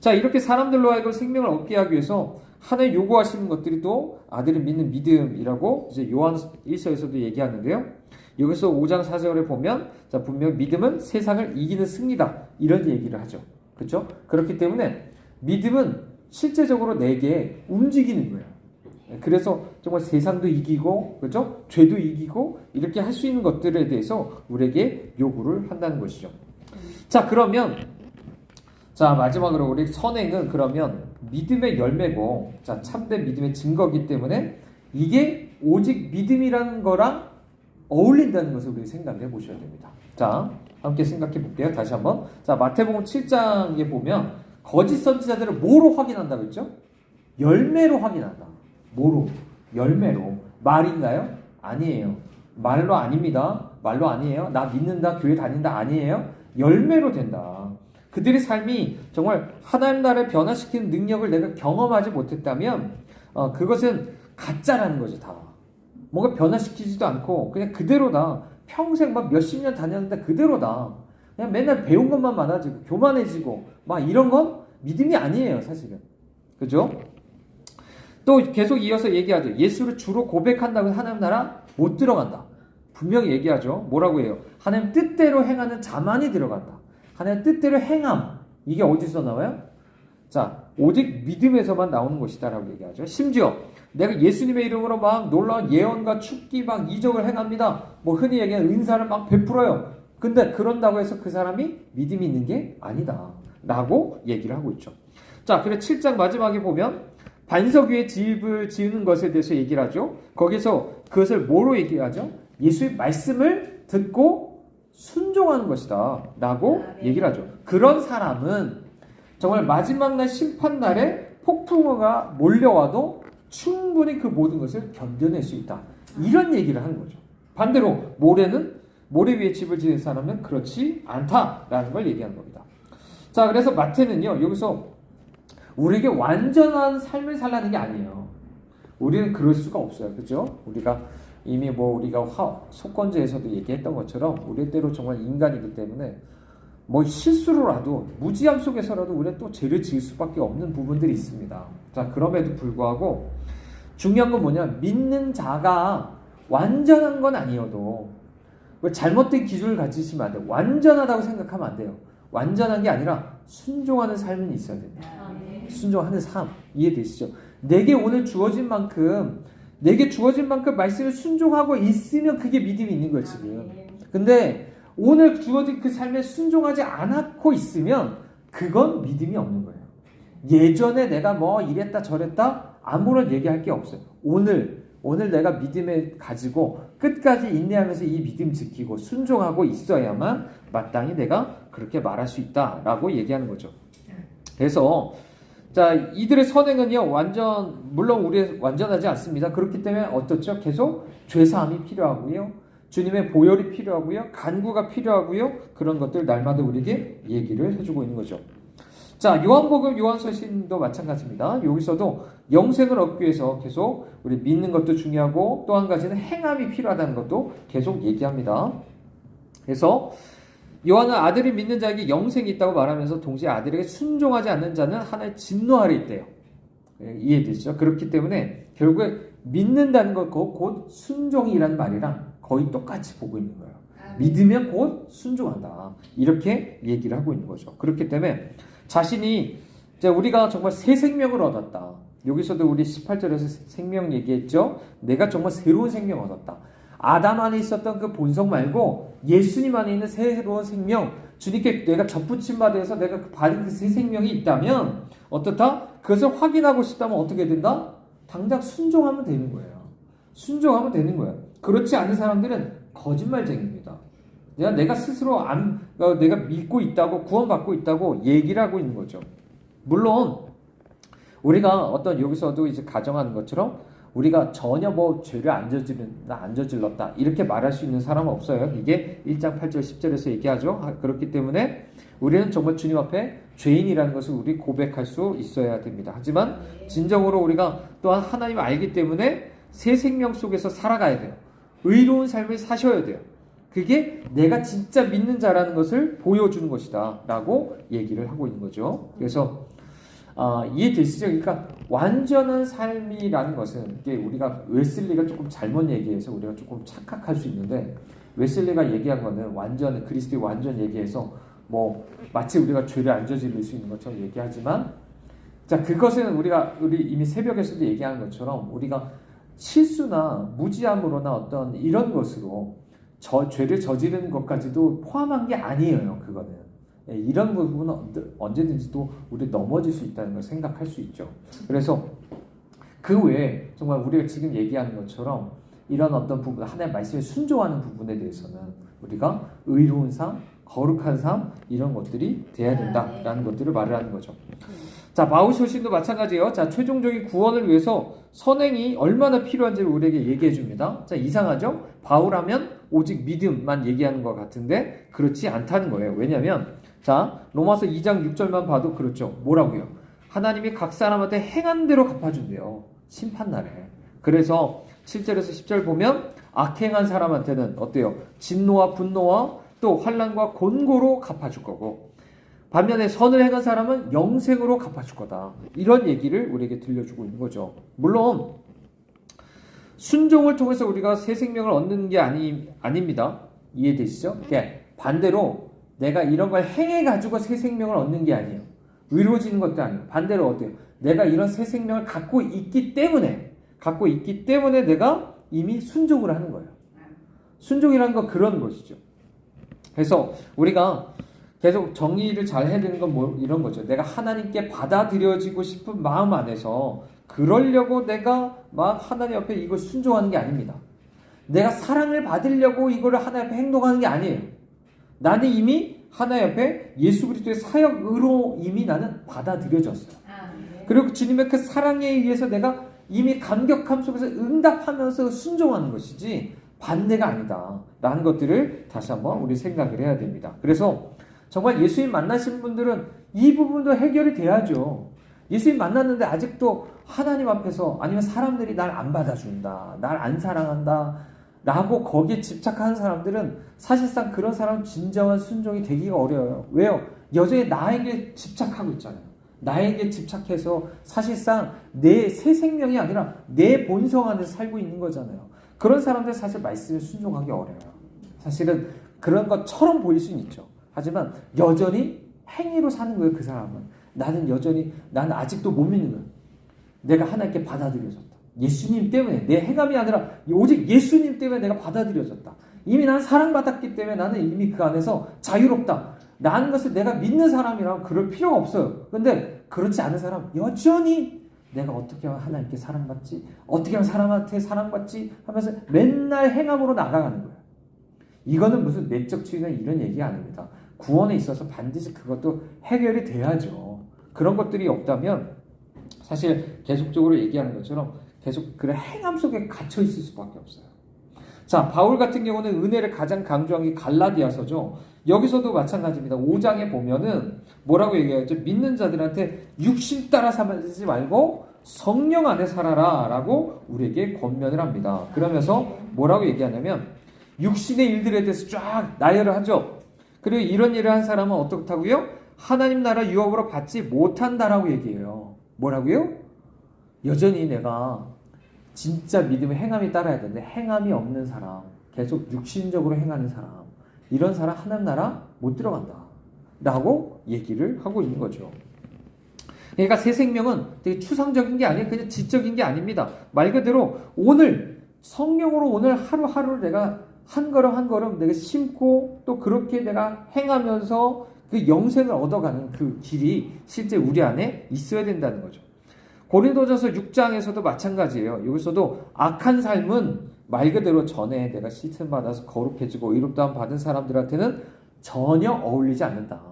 자, 이렇게 사람들로 하여금 생명을 얻게 하기 위해서 하나님 요구하시는 것들이 또 아들을 믿는 믿음이라고 이제 요한 1서에서도 얘기하는데요. 여기서 5장 4절에 보면 자, 분명 믿음은 세상을 이기는 승리다, 이런 얘기를 하죠. 그렇죠? 그렇기 때문에 믿음은 실제적으로 내게 움직이는 거예요. 그래서 정말 세상도 이기고, 그렇죠? 죄도 이기고, 이렇게 할 수 있는 것들에 대해서 우리에게 요구를 한다는 것이죠. 자, 그러면 자, 마지막으로 우리 선행은 그러면 믿음의 열매고, 자, 참된 믿음의 증거이기 때문에 이게 오직 믿음이라는 거랑 어울린다는 것을 우리 생각해 보셔야 됩니다. 자, 함께 생각해 볼게요. 다시 한번. 자, 마태복음 7장에 보면 거짓 선지자들을 뭐로 확인한다고 했죠? 열매로 확인한다. 뭐로? 열매로. 말인가요? 아니에요. 말로 아닙니다. 말로 아니에요. 나 믿는다, 교회 다닌다 아니에요. 열매로 된다. 그들의 삶이 정말 하나님 나라를 변화시키는 능력을 내가 경험하지 못했다면 그것은 가짜라는 거죠. 다. 뭔가 변화시키지도 않고 그냥 그대로다. 평생 막 몇십 년 다녔는데 그대로다. 그냥 맨날 배운 것만 많아지고 교만해지고 막 이런 건 믿음이 아니에요, 사실은. 그죠? 또 계속 이어서 얘기하죠. 예수를 주로 고백한다고 하나님 나라 못 들어간다. 분명히 얘기하죠. 뭐라고 해요? 하나님 뜻대로 행하는 자만이 들어간다. 하나님 뜻대로 행함. 이게 어디서 나와요? 자, 오직 믿음에서만 나오는 것이다 라고 얘기하죠. 심지어 내가 예수님의 이름으로 막 놀라운 예언과 축기 막 이적을 행합니다. 뭐 흔히 얘기하는 은사를 막 베풀어요. 근데 그런다고 해서 그 사람이 믿음이 있는 게 아니다 라고 얘기를 하고 있죠. 자, 그래 7장 마지막에 보면 반석 위에 집을 지으는 것에 대해서 얘기를 하죠. 거기서 그것을 뭐로 얘기하죠? 예수의 말씀을 듣고 순종하는 것이다 라고 얘기를 하죠. 그런 사람은 정말 마지막 날 심판날에 폭풍우가 몰려와도 충분히 그 모든 것을 견뎌낼 수 있다. 이런 얘기를 하는 거죠. 반대로 모래 위에 집을 지은 사람은 그렇지 않다라는 걸 얘기하는 겁니다. 자, 그래서 마태는요, 여기서 우리에게 완전한 삶을 살라는 게 아니에요. 우리는 그럴 수가 없어요. 그죠? 우리가 이미 우리가 속건제에서도 얘기했던 것처럼 우리 때로 정말 인간이기 때문에 실수로라도 무지함 속에서라도 우리는 또 죄를 지을 수밖에 없는 부분들이 있습니다. 자, 그럼에도 불구하고 중요한 건 뭐냐? 믿는 자가 완전한 건 아니어도 잘못된 기준을 가지시면 안 돼요. 완전하다고 생각하면 안 돼요. 완전한 게 아니라 순종하는 삶은 있어야 됩니다. 순종하는 삶. 이해되시죠? 내게 오늘 주어진 만큼 말씀을 순종하고 있으면 그게 믿음이 있는 거예요, 지금. 근데 오늘 주어진 그 삶에 순종하지 않고 있으면 그건 믿음이 없는 거예요. 예전에 내가 이랬다 저랬다 아무런 얘기할 게 없어요. 오늘 내가 믿음을 가지고 끝까지 인내하면서 이 믿음 지키고 순종하고 있어야만 마땅히 내가 그렇게 말할 수 있다라고 얘기하는 거죠. 그래서 자, 이들의 선행은요, 물론 우리 완전하지 않습니다. 그렇기 때문에 어떻죠? 계속 죄사함이 필요하고요. 주님의 보혈이 필요하고요. 간구가 필요하고요. 그런 것들 날마다 우리에게 얘기를 해주고 있는 거죠. 자, 요한복음, 요한서신도 마찬가지입니다. 여기서도 영생을 얻기 위해서 계속 우리 믿는 것도 중요하고 또 한 가지는 행함이 필요하다는 것도 계속 얘기합니다. 그래서 요한은 아들을 믿는 자에게 영생이 있다고 말하면서 동시에 아들에게 순종하지 않는 자는 하나의 진노 아래 있대요. 이해되시죠? 그렇기 때문에 결국에 믿는다는 것 곧 순종이라는 말이랑 거의 똑같이 보고 있는 거예요. 믿으면 곧 순종한다. 이렇게 얘기를 하고 있는 거죠. 그렇기 때문에 자신이 자, 우리가 정말 새 생명을 얻었다. 여기서도 우리 18절에서 생명 얘기했죠. 내가 정말 새로운 생명 얻었다. 아담 안에 있었던 그 본성 말고 예수님 안에 있는 새로운 생명, 주님께 내가 접붙임 받아서 내가 받은 그 새 생명이 있다면 어떻다? 그것을 확인하고 싶다면 어떻게 된다? 당장 순종하면 되는 거예요. 순종하면 되는 거예요. 그렇지 않은 사람들은 거짓말쟁이입니다. 내가 스스로 내가 믿고 있다고, 구원받고 있다고 얘기를 하고 있는 거죠. 물론 우리가 어떤 여기서도 이제 가정하는 것처럼 우리가 전혀 뭐 죄를 안 저질렀다 이렇게 말할 수 있는 사람은 없어요. 이게 1장 8절 10절에서 얘기하죠. 그렇기 때문에 우리는 정말 주님 앞에 죄인이라는 것을 우리 고백할 수 있어야 됩니다. 하지만 진정으로 우리가 또한 하나님을 알기 때문에 새 생명 속에서 살아가야 돼요. 의로운 삶을 사셔야 돼요. 그게 내가 진짜 믿는 자라는 것을 보여주는 것이다 라고 얘기를 하고 있는 거죠. 그래서 이해되시죠? 그러니까 완전한 삶이라는 것은 이게 우리가 웨슬리가 조금 잘못 얘기해서 우리가 조금 착각할 수 있는데, 웨슬리가 얘기한 거는 완전 그리스도의 완전 얘기해서 뭐 마치 우리가 죄를 안 저지를 수 있는 것처럼 얘기하지만, 자, 그것은 우리 이미 새벽에서도 얘기한 것처럼 우리가 실수나 무지함으로나 어떤 이런 것으로 죄를 저지르는 것까지도 포함한 게 아니에요. 그거는 이런 부분은 언제든지 또 우리 넘어질 수 있다는 걸 생각할 수 있죠. 그래서 그 외에 정말 우리가 지금 얘기하는 것처럼 이런 어떤 부분, 하나님의 말씀에 순종하는 부분에 대해서는 우리가 의로운 삶, 거룩한 삶, 이런 것들이 돼야 된다라는 것들을 말을 하는 거죠. 자, 바울 서신도 마찬가지예요. 자, 최종적인 구원을 위해서 선행이 얼마나 필요한지를 우리에게 얘기해 줍니다. 자, 이상하죠? 바울하면 오직 믿음만 얘기하는 것 같은데 그렇지 않다는 거예요. 왜냐하면 자, 로마서 2장 6절만 봐도 그렇죠. 뭐라고요? 하나님이 각 사람한테 행한 대로 갚아준대요. 심판날에. 그래서 7절에서 10절 보면 악행한 사람한테는 어때요? 진노와 분노와 또 환난과 곤고로 갚아줄 거고, 반면에 선을 행한 사람은 영생으로 갚아줄 거다. 이런 얘기를 우리에게 들려주고 있는 거죠. 물론 순종을 통해서 우리가 새 생명을 얻는 게 아닙니다. 이해되시죠? 반대로 내가 이런 걸 행해가지고 새 생명을 얻는 게 아니에요. 의로워지는 것도 아니에요. 반대로 어때요? 내가 이런 새 생명을 갖고 있기 때문에 내가 이미 순종을 하는 거예요. 순종이라는 건 그런 것이죠. 그래서 우리가 계속 정의를 잘 해야 되는 건 이런 거죠. 내가 하나님께 받아들여지고 싶은 마음 안에서 그러려고 내가 막 하나님 앞에 이걸 순종하는 게 아닙니다. 내가 사랑을 받으려고 이거를 하나님 앞에 행동하는 게 아니에요. 나는 이미 하나님 앞에 예수 그리스도의 사역으로 이미 나는 받아들여졌어요. 그리고 주님의 그 사랑에 의해서 내가 이미 감격함 속에서 응답하면서 순종하는 것이지 반대가 아니다 라는 것들을 다시 한번 우리 생각을 해야 됩니다. 그래서 정말 예수님 만나신 분들은 이 부분도 해결이 돼야죠. 예수님 만났는데 아직도 하나님 앞에서 아니면 사람들이 날 안 받아준다, 날 안 사랑한다 라고 거기에 집착하는 사람들은 사실상 그런 사람은 진정한 순종이 되기가 어려워요. 왜요? 여전히 나에게 집착하고 있잖아요. 나에게 집착해서 사실상 내 새 생명이 아니라 내 본성 안에서 살고 있는 거잖아요. 그런 사람들 사실 말씀에 순종하기 어려워요. 사실은 그런 것처럼 보일 수는 있죠. 하지만 여전히 행위로 사는 거예요. 그 사람은. 나는 아직도 못 믿는 거예요. 내가 하나님께 받아들여졌다. 예수님 때문에, 내 행함이 아니라 오직 예수님 때문에 내가 받아들여졌다. 이미 나는 사랑받았기 때문에 나는 이미 그 안에서 자유롭다 라는 것을 내가 믿는 사람이라면 그럴 필요가 없어요. 근데 그렇지 않은 사람 여전히 내가 어떻게 하면 하나님께 사랑받지, 어떻게 하면 사람한테 사랑받지 하면서 맨날 행함으로 나가가는 거예요. 이거는 무슨 내적주의나 이런 얘기 아닙니다. 구원에 있어서 반드시 그것도 해결이 돼야죠. 그런 것들이 없다면 사실 계속적으로 얘기하는 것처럼 계속 그런 행함 속에 갇혀 있을 수밖에 없어요. 자, 바울 같은 경우는 은혜를 가장 강조한 게 갈라디아서죠. 여기서도 마찬가지입니다. 5장에 보면은 뭐라고 얘기하죠? 믿는 자들한테 육신 따라 살지 말고 성령 안에 살아라 라고 우리에게 권면을 합니다. 그러면서 뭐라고 얘기하냐면 육신의 일들에 대해서 쫙 나열을 하죠. 그리고 이런 일을 한 사람은 어떻다고요? 하나님 나라 유업으로 받지 못한다라고 얘기해요. 뭐라고요? 여전히 내가 진짜 믿음의 행함이 따라야 되는데 행함이 없는 사람, 계속 육신적으로 행하는 사람, 이런 사람 하나님 나라 못 들어간다 라고 얘기를 하고 있는 거죠. 그러니까 새 생명은 되게 추상적인 게 아니에요. 그냥 지적인 게 아닙니다. 말 그대로 오늘 성령으로 오늘 하루하루를 내가 한 걸음 한 걸음 내가 심고 또 그렇게 내가 행하면서 그 영생을 얻어가는 그 길이 실제 우리 안에 있어야 된다는 거죠. 고린도전서 6장에서도 마찬가지예요. 여기서도 악한 삶은 말 그대로 전에 내가 씻음 받아서 거룩해지고 의롭다함 받은 사람들한테는 전혀 어울리지 않는다.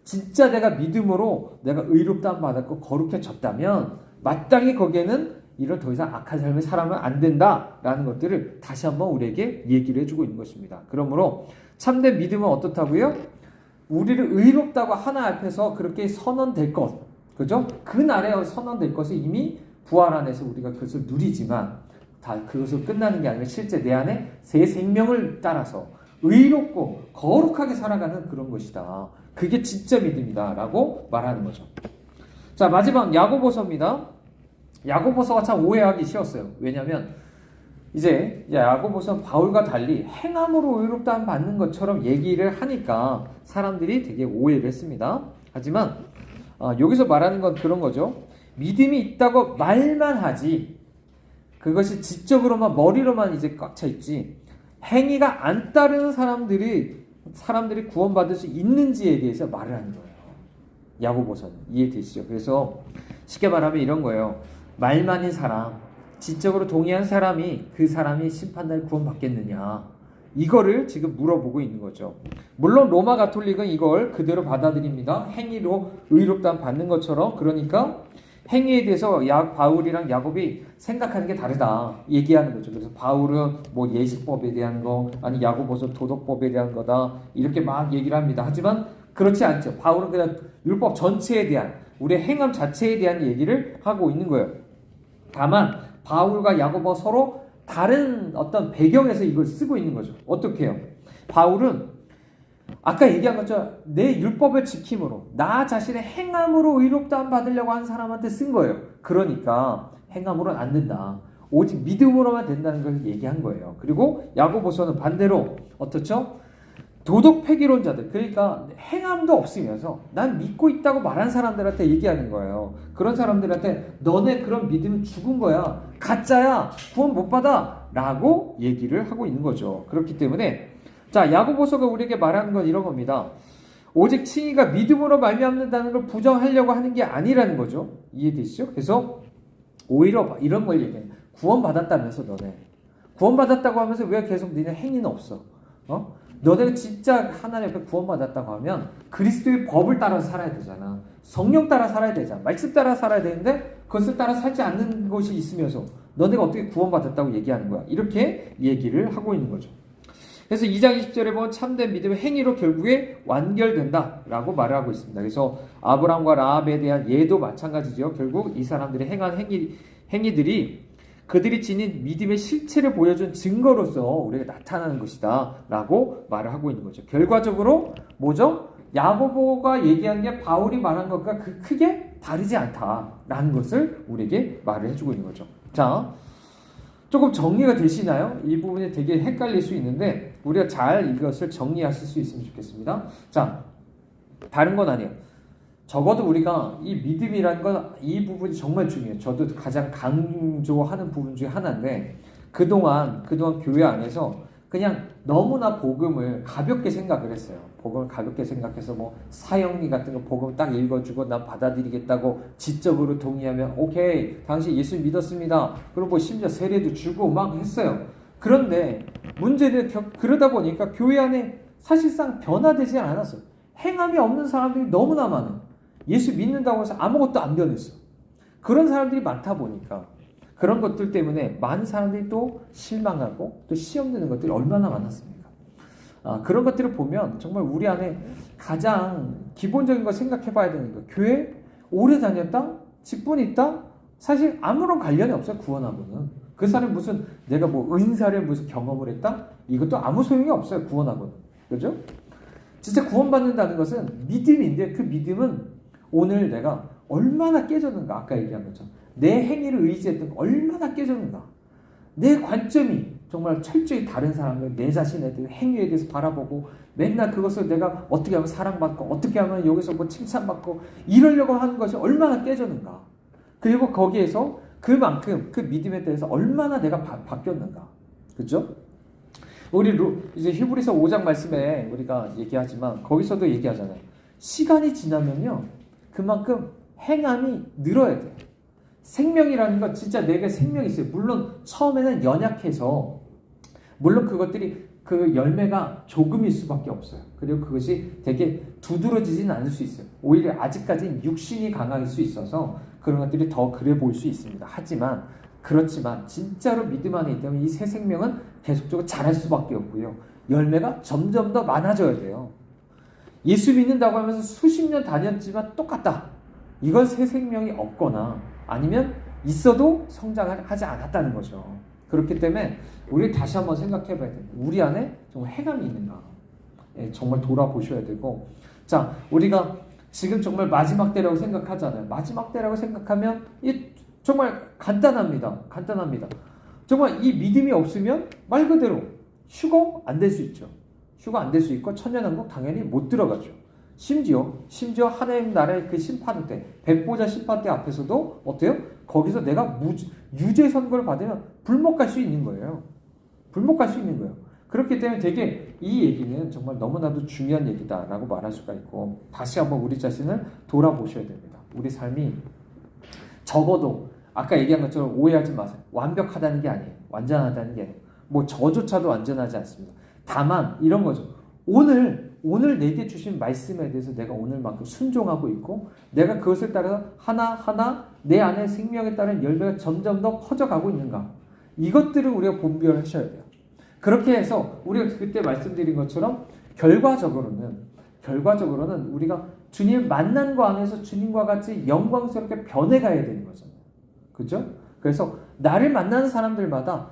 진짜 내가 믿음으로 내가 의롭다함 받았고 거룩해졌다면 마땅히 거기에는 이런 더 이상 악한 삶을 살아면 안 된다라는 것들을 다시 한번 우리에게 얘기를 해주고 있는 것입니다. 그러므로 참된 믿음은 어떻다고요? 우리를 의롭다고 하나 앞에서 그렇게 선언될 것, 그죠? 그 날에 선언될 것은 이미 부활 안에서 우리가 그것을 누리지만 다 그것으로 끝나는 게 아니라 실제 내 안에 새 생명을 따라서 의롭고 거룩하게 살아가는 그런 것이다. 그게 진짜 믿음이다 라고 말하는 거죠. 자, 마지막 야고보서입니다. 야고보서가 참 오해하기 쉬웠어요. 왜냐하면 이제 야고보서 바울과 달리 행함으로 의롭다함 받는 것처럼 얘기를 하니까 사람들이 되게 오해를 했습니다. 하지만 여기서 말하는 건 그런 거죠. 믿음이 있다고 말만 하지 그것이 지적으로만 머리로만 이제 꽉 차 있지 행위가 안 따르는 사람들이 구원받을 수 있는지에 대해서 말을 하는 거예요. 야고보서는 이해되시죠? 그래서 쉽게 말하면 이런 거예요. 말만인 사람, 지적으로 동의한 사람이 그 사람이 심판날 구원받겠느냐 이거를 지금 물어보고 있는 거죠. 물론 로마 가톨릭은 이걸 그대로 받아들입니다. 행위로 의롭다함 받는 것처럼. 그러니까 행위에 대해서 바울이랑 야곱이 생각하는 게 다르다 얘기하는 거죠. 그래서 바울은 뭐 예식법에 대한 거 아니 야고보서 도덕법에 대한 거다 이렇게 막 얘기를 합니다. 하지만 그렇지 않죠. 바울은 그냥 율법 전체에 대한 우리의 행함 자체에 대한 얘기를 하고 있는 거예요. 다만 바울과 야고보 서로 다른 어떤 배경에서 이걸 쓰고 있는 거죠. 어떻게 해요? 바울은 아까 얘기한 것처럼 내 율법을 지킴으로 나 자신의 행함으로 의롭다함 받으려고 하는 사람한테 쓴 거예요. 그러니까 행함으로는 안 된다. 오직 믿음으로만 된다는 걸 얘기한 거예요. 그리고 야고보서는 반대로 어떻죠? 도덕 폐기론자들, 그러니까 행함도 없으면서 난 믿고 있다고 말한 사람들한테 얘기하는 거예요. 그런 사람들한테 너네 그런 믿음은 죽은 거야, 가짜야, 구원 못 받아 라고 얘기를 하고 있는 거죠. 그렇기 때문에 자, 야고보서가 우리에게 말하는 건 이런 겁니다. 오직 칭의가 믿음으로 말미암는다는 걸 부정하려고 하는 게 아니라는 거죠. 이해되시죠? 그래서 오히려 이런 걸 얘기해요. 구원받았다면서 너네 구원받았다고 하면서 왜 계속 너네 행위는 없어? 너네가 진짜 하나님 앞에 구원받았다고 하면 그리스도의 법을 따라서 살아야 되잖아. 성령 따라 살아야 되잖아. 말씀 따라 살아야 되는데 그것을 따라 살지 않는 것이 있으면서 너네가 어떻게 구원받았다고 얘기하는 거야. 이렇게 얘기를 하고 있는 거죠. 그래서 2장 20절에 보면 참된 믿음은 행위로 결국에 완결된다라고 말을 하고 있습니다. 그래서 아브라함과 라합에 대한 예도 마찬가지죠. 결국 이 사람들이 행한 행위들이 그들이 지닌 믿음의 실체를 보여준 증거로서 우리가 나타나는 것이다 라고 말을 하고 있는 거죠. 결과적으로 뭐죠? 야고보가 얘기한 게 바울이 말한 것과 크게 다르지 않다라는 것을 우리에게 말을 해주고 있는 거죠. 자, 조금 정리가 되시나요? 이 부분이 되게 헷갈릴 수 있는데 우리가 잘 이것을 정리하실 수 있으면 좋겠습니다. 자, 다른 건 아니에요. 적어도 우리가 이 믿음이라는 건 이 부분이 정말 중요해요. 저도 가장 강조하는 부분 중에 하나인데 그동안 교회 안에서 그냥 너무나 복음을 가볍게 생각을 했어요. 복음을 가볍게 생각해서 뭐 사형리 같은 거 복음 딱 읽어주고 난 받아들이겠다고 지적으로 동의하면 오케이 당신 예수 믿었습니다. 그리고 뭐 심지어 세례도 주고 막 했어요. 그런데 문제는 그러다 보니까 교회 안에 사실상 변화되지 않았어요. 행함이 없는 사람들이 너무나 많아요. 예수 믿는다고 해서 아무것도 안 변했어. 그런 사람들이 많다 보니까 그런 것들 때문에 많은 사람들이 또 실망하고 또 시험 드는 것들이 얼마나 많았습니까? 그런 것들을 보면 정말 우리 안에 가장 기본적인 걸 생각해 봐야 되는 거예요. 교회 오래 다녔다? 직분 있다? 사실 아무런 관련이 없어요. 구원하고는. 그 사람이 무슨 내가 뭐 은사를 무슨 경험을 했다? 이것도 아무 소용이 없어요. 구원하고는. 그죠? 진짜 구원받는다는 것은 믿음인데 그 믿음은 오늘 내가 얼마나 깨졌는가. 아까 얘기한 것처럼 내 행위를 의지했던 거 얼마나 깨졌는가. 내 관점이 정말 철저히 다른 사람을 내 자신에 대해 행위에 대해서 바라보고 맨날 그것을 내가 어떻게 하면 사랑받고 어떻게 하면 여기서 뭐 칭찬받고 이러려고 하는 것이 얼마나 깨졌는가. 그리고 거기에서 그만큼 그 믿음에 대해서 얼마나 내가 바뀌었는가. 그죠? 우리 이제 히브리서 5장 말씀에 우리가 얘기하지만 거기서도 얘기하잖아요. 시간이 지나면요. 그만큼 행함이 늘어야 돼요. 생명이라는 건 진짜 내게 생명이 있어요. 물론 처음에는 연약해서 물론 그것들이 그 열매가 조금일 수밖에 없어요. 그리고 그것이 되게 두드러지진 않을 수 있어요. 오히려 아직까지는 육신이 강할 수 있어서 그런 것들이 더 그래 보일 수 있습니다. 그렇지만 진짜로 믿음 안에 있다면 이 새 생명은 계속적으로 자랄 수밖에 없고요. 열매가 점점 더 많아져야 돼요. 예수 믿는다고 하면서 수십 년 다녔지만 똑같다. 이건 새 생명이 없거나 아니면 있어도 성장을 하지 않았다는 거죠. 그렇기 때문에 우리 다시 한번 생각해 봐야 됩니다. 우리 안에 정말 행함이 있는가. 정말 돌아보셔야 되고. 자, 우리가 지금 정말 마지막 때라고 생각하잖아요. 마지막 때라고 생각하면 정말 간단합니다. 정말 이 믿음이 없으면 말 그대로 휴거 안 될 수 있죠. 휴거 안 될 수 있고 천년왕국 당연히 못 들어가죠. 심지어 하나님 나라의 그 심판 때, 백보자 심판 때 앞에서도 어때요? 거기서 내가 유죄 선고를 받으면 불못 갈 수 있는 거예요. 그렇기 때문에 되게 이 얘기는 정말 너무나도 중요한 얘기다라고 말할 수가 있고 다시 한번 우리 자신을 돌아보셔야 됩니다. 우리 삶이 적어도 아까 얘기한 것처럼 오해하지 마세요. 완벽하다는 게 아니에요. 완전하다는 게 아니에요. 뭐 저조차도 완전하지 않습니다. 다만 이런 거죠. 오늘 내게 주신 말씀에 대해서 내가 오늘만큼 순종하고 있고 내가 그것을 따라서 하나하나 내 안에 생명에 따른 열매가 점점 더 커져가고 있는가. 이것들을 우리가 분별하셔야 돼요. 그렇게 해서 우리가 그때 말씀드린 것처럼 결과적으로는 우리가 주님을 만난 거 안에서 주님과 같이 영광스럽게 변해가야 되는 거잖아요. 그죠? 그래서 나를 만나는 사람들마다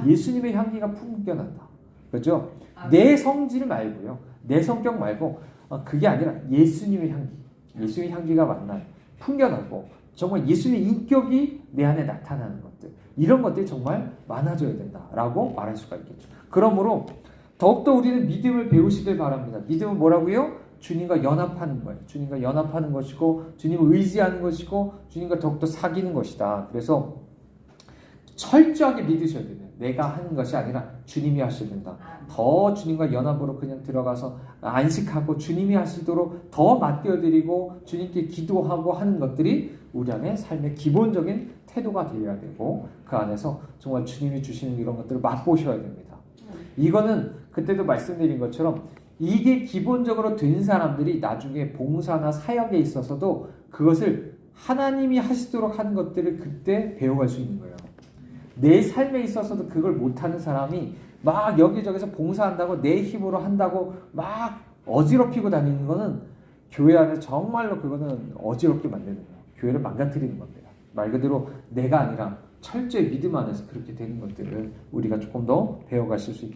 예수님의 향기가 풍겨난다. 그죠? 내 성질 말고요. 내 성격 말고 그게 아니라 예수님의 향기가 만나요. 풍겨나고 정말 예수님의 인격이 내 안에 나타나는 것들. 이런 것들이 정말 많아져야 된다라고 말할 수가 있겠죠. 그러므로 더욱더 우리는 믿음을 배우시길 바랍니다. 믿음은 뭐라고요? 주님과 연합하는 거예요. 주님과 연합하는 것이고 주님을 의지하는 것이고 주님과 더욱더 사귀는 것이다. 그래서 철저하게 믿으셔야 돼요. 내가 하는 것이 아니라 주님이 하셔야 된다. 더 주님과 연합으로 그냥 들어가서 안식하고 주님이 하시도록 더 맡겨드리고 주님께 기도하고 하는 것들이 우리 안에 삶의 기본적인 태도가 되어야 되고 그 안에서 정말 주님이 주시는 이런 것들을 맛보셔야 됩니다. 이거는 그때도 말씀드린 것처럼 이게 기본적으로 된 사람들이 나중에 봉사나 사역에 있어서도 그것을 하나님이 하시도록 하는 것들을 그때 배워갈 수 있는 거예요. 내 삶에 있어서도 그걸 못하는 사람이 막 여기저기서 봉사한다고 내 힘으로 한다고 막 어지럽히고 다니는 거는 교회 안에서 정말로 그거는 어지럽게 만드는 거예요. 교회를 망가뜨리는 겁니다. 말 그대로 내가 아니라 철저히 믿음 안에서 그렇게 되는 것들을 우리가 조금 더 배워가실 수 있게